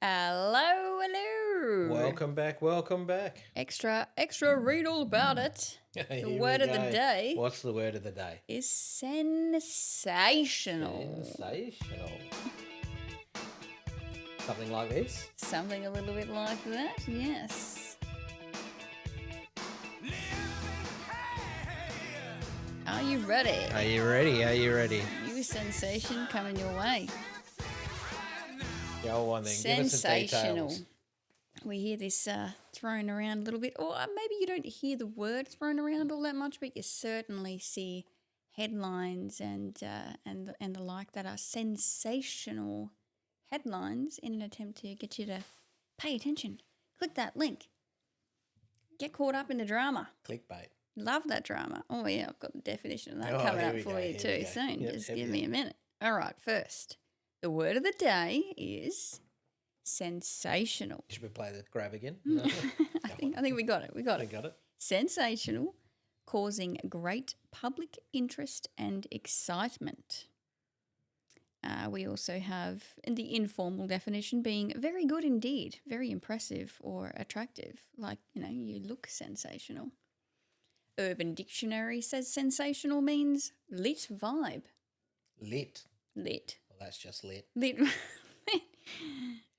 Hello, hello. Welcome back, welcome back. Extra, read all about it. The Here we word of the go. day What's the word of the day? is sensational. Sensational. Something like this? Something a little bit like that, yes. Are you ready? Are you ready? Are you ready? New sensation coming your way. Go on then, give us the Sensational. details. We hear this thrown around a little bit, or maybe you don't hear the word thrown around all that much, but you certainly see headlines and the like that are sensational headlines in an attempt to get you to pay attention. Click that link. Get caught up in the drama. Clickbait. Love that drama. Oh yeah, I've got the definition of that Oh, coming here up we for go, you here too we go. soon. Yep, Just yep, give yep. me a minute. All right, first, the word of the day is sensational. Should we play the grab again? No? I think we got it. We got I it. got it. Sensational, causing great public interest and excitement. We also have the informal definition being very good indeed, very impressive or attractive, like, you look sensational. Urban Dictionary says sensational means lit vibe. Lit. Lit. Well, that's just lit. Lit.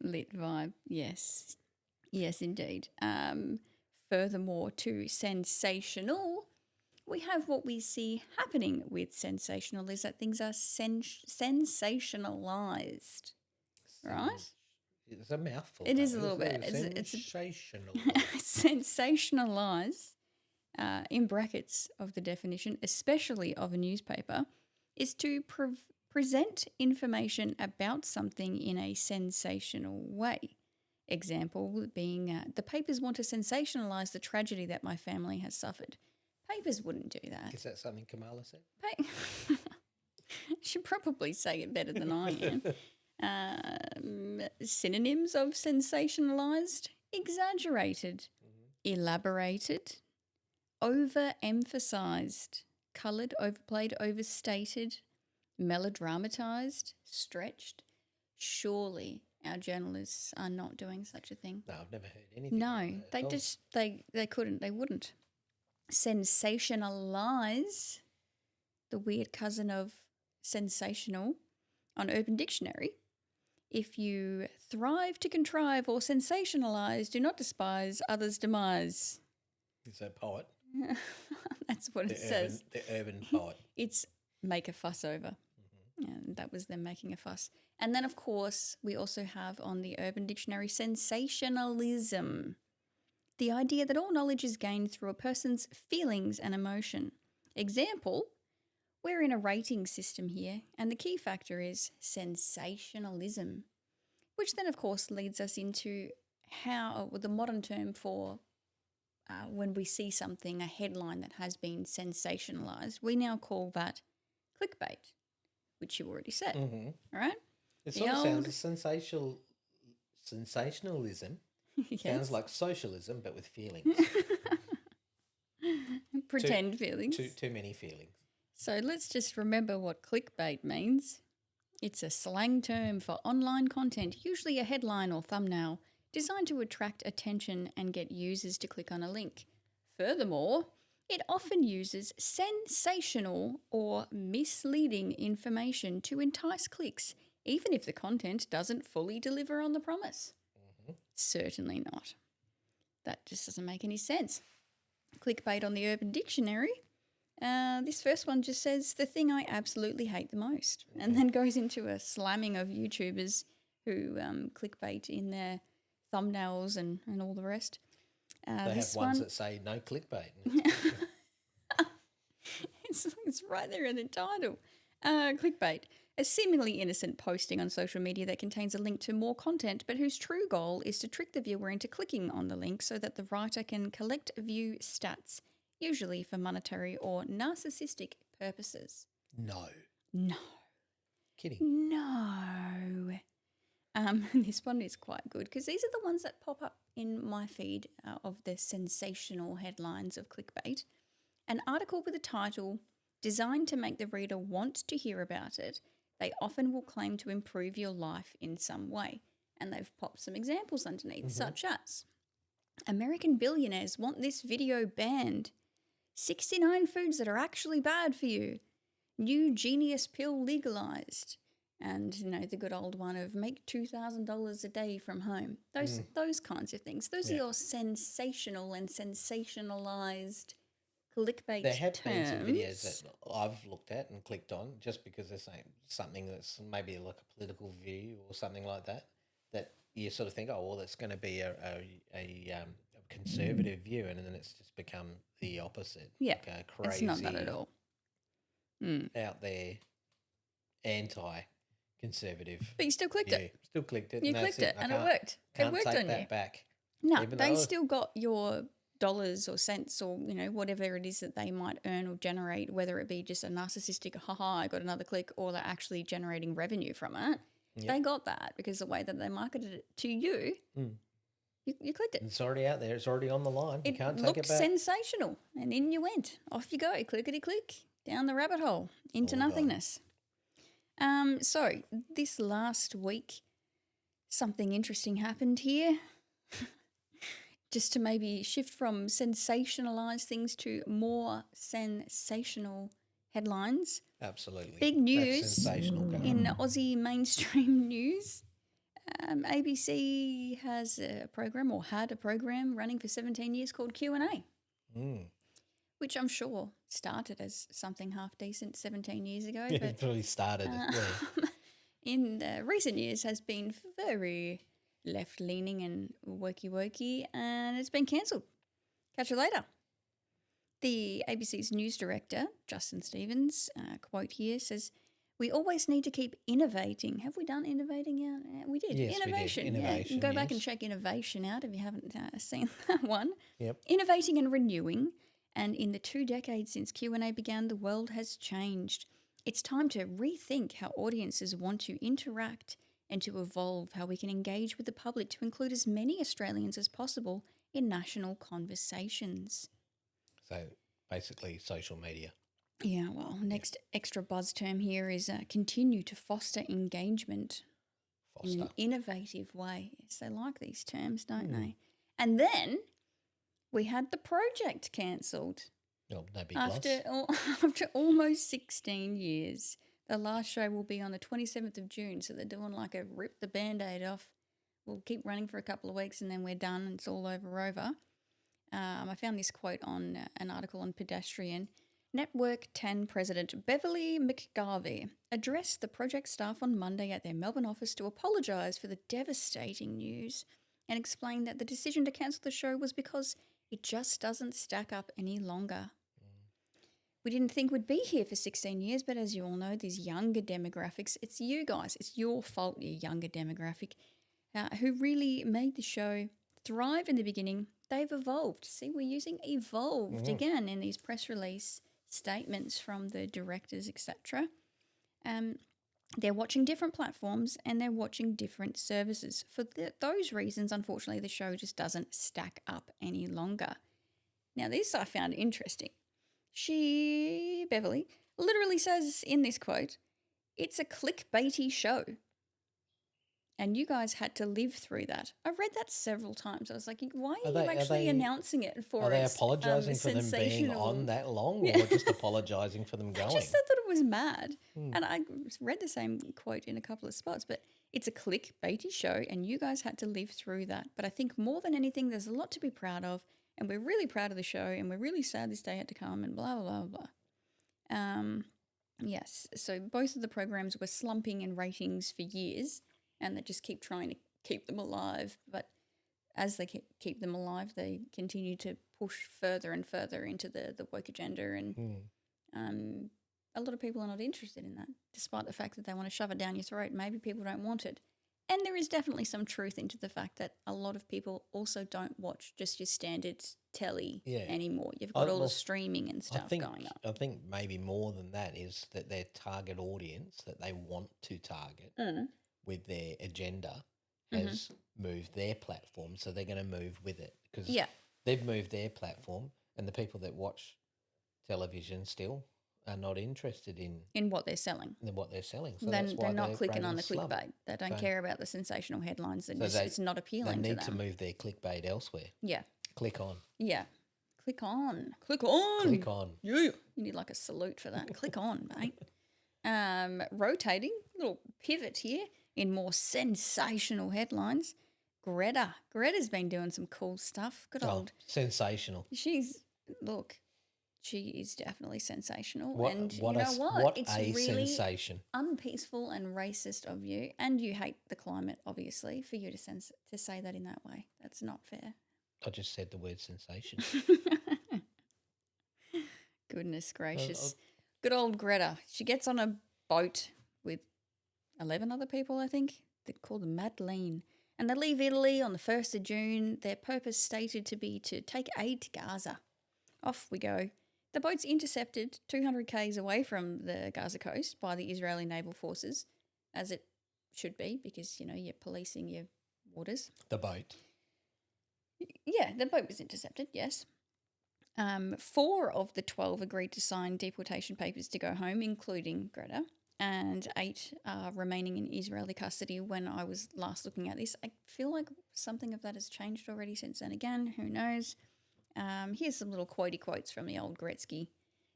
Lit vibe, yes. Yes, indeed. Furthermore, to sensational, we have what we see happening with sensational is that things are sensationalized, right? It's a mouthful. It though, is a little isn't bit. it? It's Sensational. sensationalize, in brackets of the definition, especially of a newspaper, is to present information about something in a sensational way. Example being, the papers want to sensationalise the tragedy that my family has suffered. Papers wouldn't do that. Is that something Kamala said? Should probably say it better than I am. Synonyms of sensationalised: exaggerated, elaborated, overemphasised, coloured, overplayed, overstated, melodramatised, stretched. Surely our journalists are not doing such a thing. No, I've never heard anything. No, like that at all. they couldn't, they wouldn't. Sensationalize, the weird cousin of sensational, on Urban Dictionary. If you thrive to contrive or sensationalize, do not despise others' demise. Is that poet? That's what it says. The urban poet. It's make a fuss over. And that was them making a fuss. And then, of course, we also have on the Urban Dictionary sensationalism, the idea that all knowledge is gained through a person's feelings and emotion. Example, we're in a rating system here, and the key factor is sensationalism, which then, of course, leads us into how the modern term for when we see something, a headline that has been sensationalized, we now call that clickbait, which you already said. Mm-hmm. All right? It The sort of old- sounds sensationalism. Yes. Sounds like socialism, but with feelings. Pretend feelings. Too many feelings. So let's just remember what clickbait means. It's a slang term for online content, usually a headline or thumbnail, designed to attract attention and get users to click on a link. Furthermore, it often uses sensational or misleading information to entice clicks, even if the content doesn't fully deliver on the promise. Certainly not. That just doesn't make any sense. Clickbait on the Urban Dictionary. This first one just says the thing I absolutely hate the most, and then goes into a slamming of YouTubers who clickbait in their thumbnails and all the rest. They have This ones one, that say no clickbait. it's right there in the title. Clickbait, a seemingly innocent posting on social media that contains a link to more content, but whose true goal is to trick the viewer into clicking on the link so that the writer can collect view stats, usually for monetary or narcissistic purposes. No. No. Kidding. No. This one is quite good because these are the ones that pop up in my feed of the sensational headlines of clickbait. An article with a title designed to make the reader want to hear about it. They often will claim to improve your life in some way. And they've popped some examples underneath, such as American billionaires want this video banned. 69 foods that are actually bad for you. New genius pill legalized. And, the good old one of make $2,000 a day from home. Those kinds of things. Those are your sensational and sensationalized clickbait There have been some videos terms. that I've looked at and clicked on just because they're saying something that's maybe like a political view or something like that, that you sort of think, oh, well, that's going to be a conservative view, and then it's just become the opposite. Yeah, like a it's crazy, not that at all. out there, anti-conservative. But you still clicked view. it. Still clicked it. You and that's clicked it, I and it can't- worked. It Can't worked take on that you. back. No, Even they though- still got your dollars or cents or, whatever it is that they might earn or generate, whether it be just a narcissistic, haha, I got another click, or they're actually generating revenue from it. Yep. They got that because the way that they marketed it to you, you clicked it. It's already out there. It's already on the line. You It can't take looked it back. sensational, and in you went. Off you go, clickety-click, down the rabbit hole, into All gone. nothingness. So this last week, something interesting happened here. Just to maybe shift from sensationalized things to more sensational headlines. Absolutely. Big That's news sensational. Go. in Aussie mainstream news. ABC has a program, or had a program, running for 17 years called Q&A, which I'm sure started as something half decent 17 years ago. Yeah, But it probably started. in recent years has been very left-leaning and wokey, and it's been cancelled. Catch you later. The ABC's news director, Justin Stevens, quote here, says, "We always need to keep innovating." Have we done innovating yet? We did. Yes, we did. Innovation. Innovation, Go back and yes. check innovation out if you haven't seen that one. Yep. Innovating and renewing. And in the 2 decades since Q&A began, the world has changed. It's time to rethink how audiences want to interact and to evolve how we can engage with the public to include as many Australians as possible in national conversations. So basically, social media. Yeah, well, next extra buzz term here is continue to foster engagement in Foster. an innovative way. Yes, they like these terms, don't they? And then we had the project cancelled. Oh, no big loss. After almost 16 years. The last show will be on the 27th of June, so they're doing like a rip the Band-Aid off. We'll keep running for a couple of weeks and then we're done and it's all over. I found this quote on an article on Pedestrian. Network 10 President Beverly McGarvey addressed the project staff on Monday at their Melbourne office to apologise for the devastating news and explained that the decision to cancel the show was because it just doesn't stack up any longer. We didn't think we'd be here for 16 years, but as you all know, these younger demographics, it's you guys, it's your fault, you younger demographic, who really made the show thrive in the beginning. They've evolved. See, we're using evolved again in these press release statements from the directors, etc. They're watching different platforms and they're watching different services. For those reasons, unfortunately, the show just doesn't stack up any longer. Now, this I found interesting. Beverly, literally says in this quote, "It's a clickbaity show." And you guys had to live through that. I've read that several times. I was like, why are you actually announcing it for us? Are they apologising for them being on that long, or just apologising for them going? I just thought that it was mad. And I read the same quote in a couple of spots, but it's a clickbaity show and you guys had to live through that. But I think more than anything, there's a lot to be proud of, and we're really proud of the show and we're really sad this day had to come and blah, blah, blah, blah. Yes, so both of the programs were slumping in ratings for years, and they just keep trying to keep them alive. But as they keep them alive, they continue to push further and further into the woke agenda. And a lot of people are not interested in that, despite the fact that they want to shove it down your throat. Maybe people don't want it. And there is definitely some truth into the fact that a lot of people also don't watch just your standard telly anymore. You've got all the streaming and stuff going on. I think maybe more than that is that their target audience that they want to target with their agenda has moved their platform, so they're going to move with it because they've moved their platform, and the people that watch television still are not interested in what they're selling. what they're selling. So Then that's why they're not clicking raving on the slump. clickbait. They don't So- care about the sensational headlines. So It's not They appealing to need to them. move their clickbait elsewhere. Yeah, Click on. yeah. Click on. Click on. Click on. Yeah. You need like a salute for that. Click on, mate. Rotating, little pivot here in more sensational headlines. Greta's been doing some cool stuff. Good old. Sensational. She is definitely sensational. What, and what you a, know what? What It's a really sensation. unpeaceful and racist of you. And you hate the climate, obviously, for you to say that in that way. That's not fair. I just said the word sensation. Goodness gracious. Good old Greta. She gets on a boat with 11 other people, I think. They're called UnMaddening. And they leave Italy on the 1st of June. Their purpose stated to be to take aid to Gaza. Off we go. The boat's intercepted 200 k's away from the Gaza coast by the Israeli naval forces, as it should be, because, you're policing your waters. The boat. Yeah, the boat was intercepted, yes. 4 of the 12 agreed to sign deportation papers to go home, including Greta, and 8 are remaining in Israeli custody when I was last looking at this. I feel like something of that has changed already since then. Again, who knows? Here's some little quotey quotes from the old Gretzky.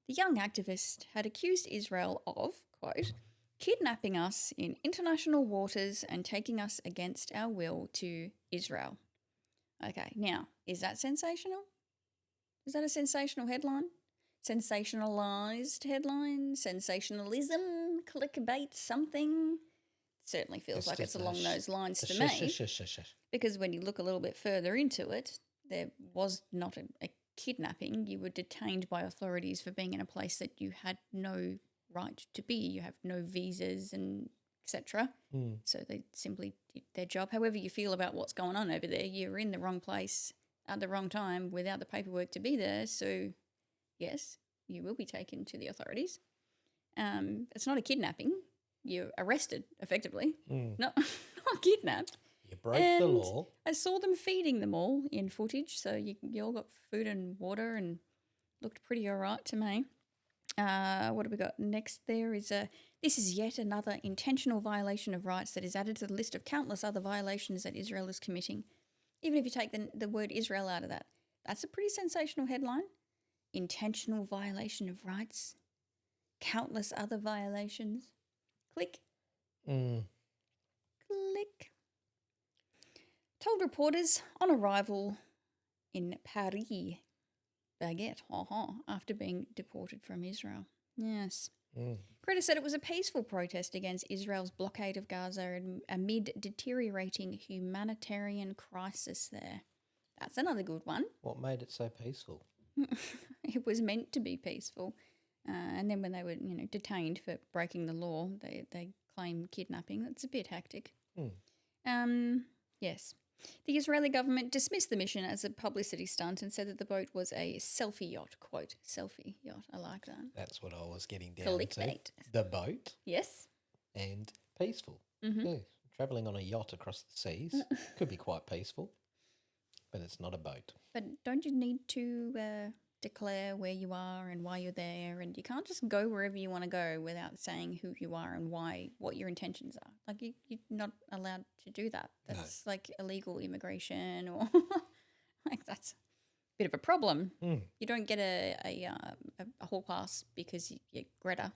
The young activist had accused Israel of, quote, kidnapping us in international waters and taking us against our will to Israel. Okay, now, is that sensational? Is that a sensational headline? Sensationalized headline? Sensationalism? Clickbait? Something? Certainly feels like it's along those lines to me. Because when you look a little bit further into it, there was not a kidnapping. You were detained by authorities for being in a place that you had no right to be. You have no visas and etc. So they simply did their job. However you feel about what's going on over there, you're in the wrong place at the wrong time without the paperwork to be there. So, yes, you will be taken to the authorities. It's not a kidnapping. You're arrested, effectively. Not kidnapped. You broke the law. I saw them feeding them all in footage. So you all got food and water and looked pretty all right to me. What have we got next there is this is yet another intentional violation of rights that is added to the list of countless other violations that Israel is committing. Even if you take the word Israel out of that, that's a pretty sensational headline. Intentional violation of rights. Countless other violations. Click. Click. Told reporters on arrival in Paris, baguette, after being deported from Israel. Yes. Greta said it was a peaceful protest against Israel's blockade of Gaza amid deteriorating humanitarian crisis there. That's another good one. What made it so peaceful? It was meant to be peaceful. And then when they were, detained for breaking the law, they claim kidnapping. That's a bit hectic. Yes. The Israeli government dismissed the mission as a publicity stunt and said that the boat was a selfie yacht. Quote, selfie yacht. I like that. That's what I was getting down Clickbait. to. The boat. Yes. And peaceful. Yeah, travelling on a yacht across the seas could be quite peaceful, but it's not a boat. But don't you need to declare where you are and why you're there? And you can't just go wherever you want to go without saying who you are and what your intentions are. Like you're not allowed to do that. That's like illegal immigration or like that's a bit of a problem. You don't get a hall pass because you're Greta.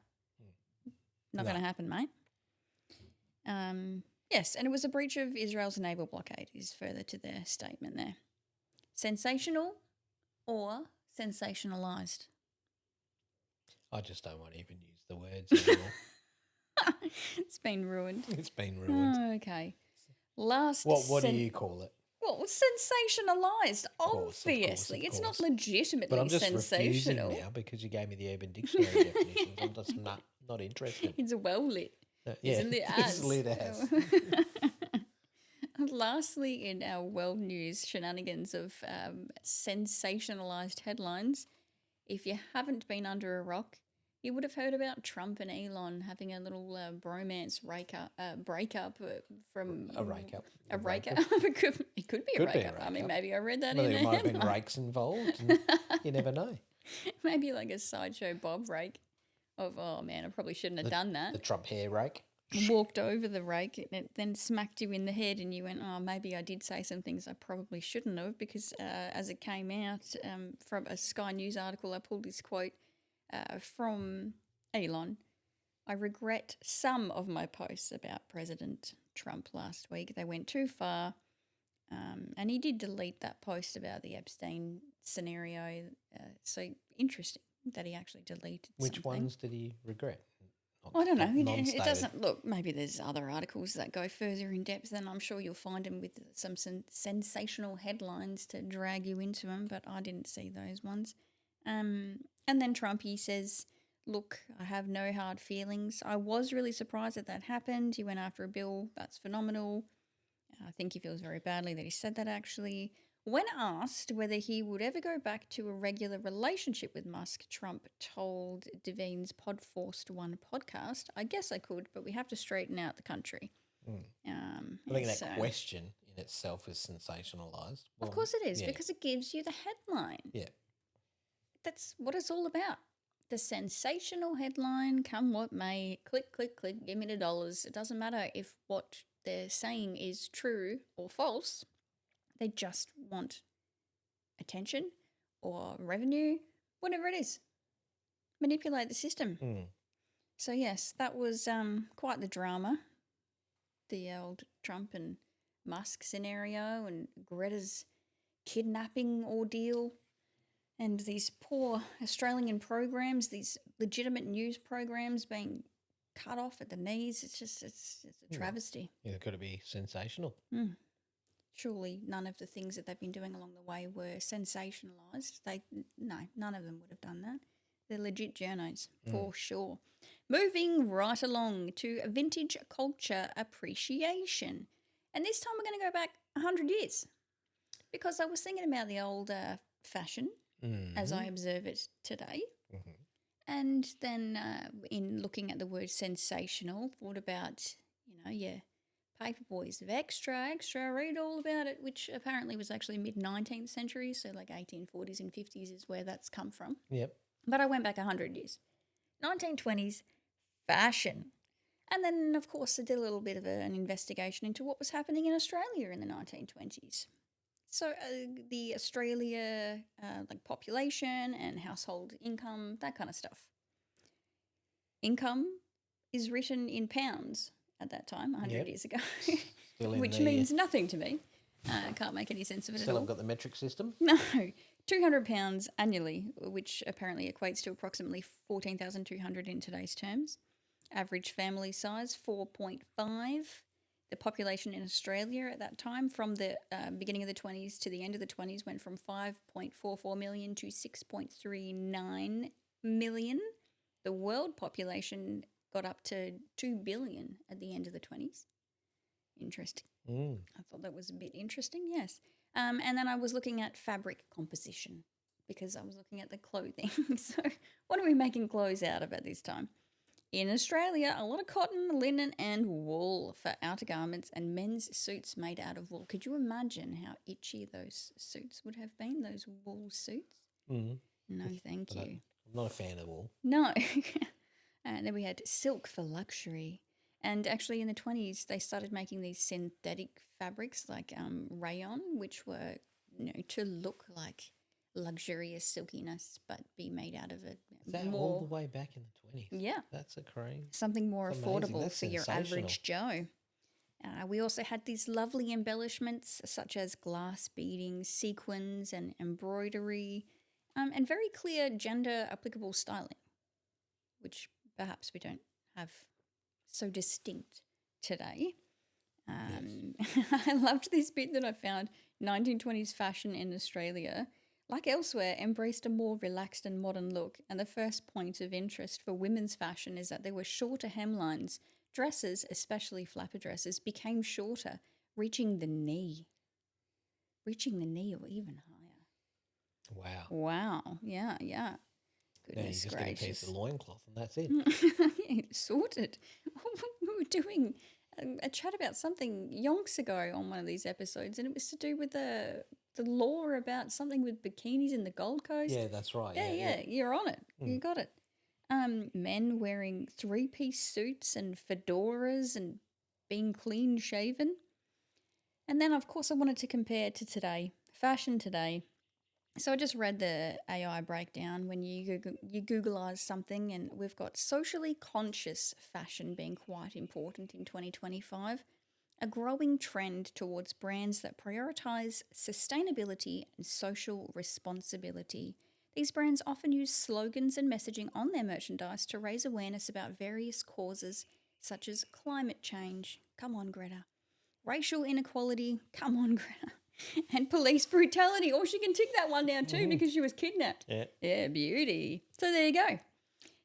Not going to happen, mate. Yes, and it was a breach of Israel's naval blockade is further to their statement there. Sensational or sensationalised? I just don't want to even use the words anymore. It's been ruined. It's been ruined. Oh, okay. Last. What do you call it? Well, sensationalised, course, obviously. of It's course. not legitimately But I'm just sensational. refusing now because you gave me the Urban Dictionary definitions. I'm just not interested. It's well lit. Yeah, Isn't it? it's lit as. Lastly, in our world news shenanigans of sensationalised headlines, if you haven't been under a rock, you would have heard about Trump and Elon having a little bromance breakup from A rake-up. A breakup. It could be a breakup. I mean, maybe I read that in There a might have been headline. rakes involved. And you never know. Maybe like a sideshow Bob rake. of, oh man, I probably shouldn't have done that. The Trump hair rake. Walked over the rake and it then smacked you in the head and you went, oh, maybe I did say some things I probably shouldn't have, because as it came out from a Sky News article, I pulled this quote from Elon. I regret some of my posts about President Trump last week. They went too far. And he did delete that post about the Epstein scenario. So interesting that he actually deleted Which something. ones did he regret? I don't know. It Non-stated. doesn't look. Maybe there's other articles that go further in depth, and I'm sure you'll find them with some sensational headlines to drag you into them. But I didn't see those ones. And then Trumpy says, "Look, I have no hard feelings. I was really surprised that happened. He went after a bill. That's phenomenal. I think he feels very badly that he said that, actually." When asked whether he would ever go back to a regular relationship with Musk, Trump told Devine's Podforced One podcast, "I guess I could, but we have to straighten out the country." I think that question in itself is sensationalized. Of course it is, because it gives you the headline. Yeah. That's what it's all about. The sensational headline, come what may, click, click, click, give me the dollars. It doesn't matter if what they're saying is true or false. They just want attention or revenue, whatever it is. Manipulate the system. So yes, that was quite the drama. The old Trump and Musk scenario and Greta's kidnapping ordeal and these poor Australian programs, these legitimate news programs being cut off at the knees. It's a travesty. Yeah, got to be sensational. Surely none of the things that they've been doing along the way were sensationalised. None of them would have done that. They're legit journos, for sure. Moving right along to vintage culture appreciation. And this time we're going to go back 100 years, because I was thinking about the old fashion as I observe it today. And then in looking at the word sensational, thought about, paper boys of extra, read all about it, which apparently was actually mid-19th century, so like 1840s and 50s is where that's come from. Yep. But I went back 100 years. 1920s, fashion. And then, of course, I did a little bit of an investigation into what was happening in Australia in the 1920s. So the Australia population and household income, that kind of stuff. Income is written in pounds at that time, 100 years ago, which means nothing to me. I can't make any sense of it Still at all. haven't got the metric system? No. £200 annually, which apparently equates to approximately 14,200 in today's terms. Average family size, 4.5. The population in Australia at that time, from the beginning of the 20s to the end of the 20s, went from 5.44 million to 6.39 million. The world population got up to 2 billion at the end of the 20s. Interesting. I thought that was a bit interesting, yes. And then I was looking at fabric composition, because I was looking at the clothing. So what are we making clothes out of at this time? In Australia, a lot of cotton, linen and wool for outer garments and men's suits made out of wool. Could you imagine how itchy those suits would have been, those wool suits? No, thank you. I'm not a fan of wool. No. And then we had silk for luxury. And actually in the 20s, they started making these synthetic fabrics like rayon, which were, to look like luxurious silkiness, but be made out of it. Is that all the way back in the 20s? Yeah. That's a crazy. Something more affordable That's for your average Joe. We also had these lovely embellishments such as glass beading, sequins and embroidery, and very clear gender applicable styling, which perhaps we don't have so distinct today. I loved this bit that I found. 1920s fashion in Australia, like elsewhere, embraced a more relaxed and modern look, and the first point of interest for women's fashion is that there were shorter hemlines. Dresses, especially flapper dresses, became shorter, reaching the knee or even higher. Wow. Yeah. Now you Goodness just get a piece gracious. of loincloth and that's it. Yeah, sorted. We were doing a chat about something yonks ago on one of these episodes, and it was to do with the law about something with bikinis in the Gold Coast. Yeah, that's right. Yeah, you're on it. You got it. Men wearing three-piece suits and fedoras and being clean shaven. And then, of course, I wanted to compare to today, fashion today. So I just read the AI breakdown when you Googleize something, and we've got socially conscious fashion being quite important in 2025, a growing trend towards brands that prioritize sustainability and social responsibility. These brands often use slogans and messaging on their merchandise to raise awareness about various causes such as climate change. Come on, Greta. Racial inequality. Come on, Greta. And police brutality. Or she can tick that one down too because she was kidnapped. Yeah, beauty. So there you go.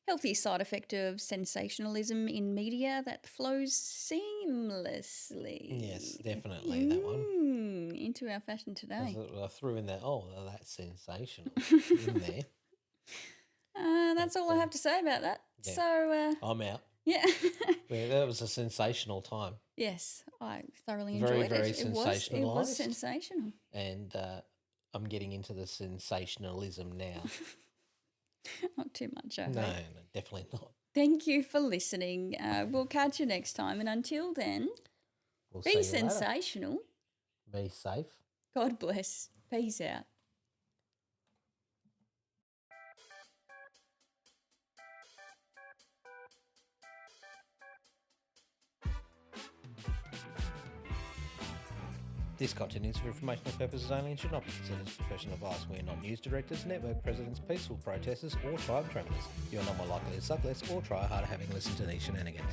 Healthy side effect of sensationalism in media that flows seamlessly. Yes, definitely that one. Into our fashion today. I threw in that. Oh, that's sensational in there. That's all I have to say about that. Yeah. So I'm out. yeah. Yeah, that was a sensational time. Yes, I thoroughly Very, enjoyed very it. It was sensationalised. sensational. And I'm getting into the sensationalism now. Not too much, I hope. No, definitely not. Thank you for listening. We'll catch you next time. And until then, We'll be see you sensational. later. Be safe. God bless. Peace out. This content is for informational purposes only and should not be considered as professional advice. We are not news directors, network presidents, peaceful protesters, or tribe travelers. You are not more likely to suck less or try harder having listened to these shenanigans.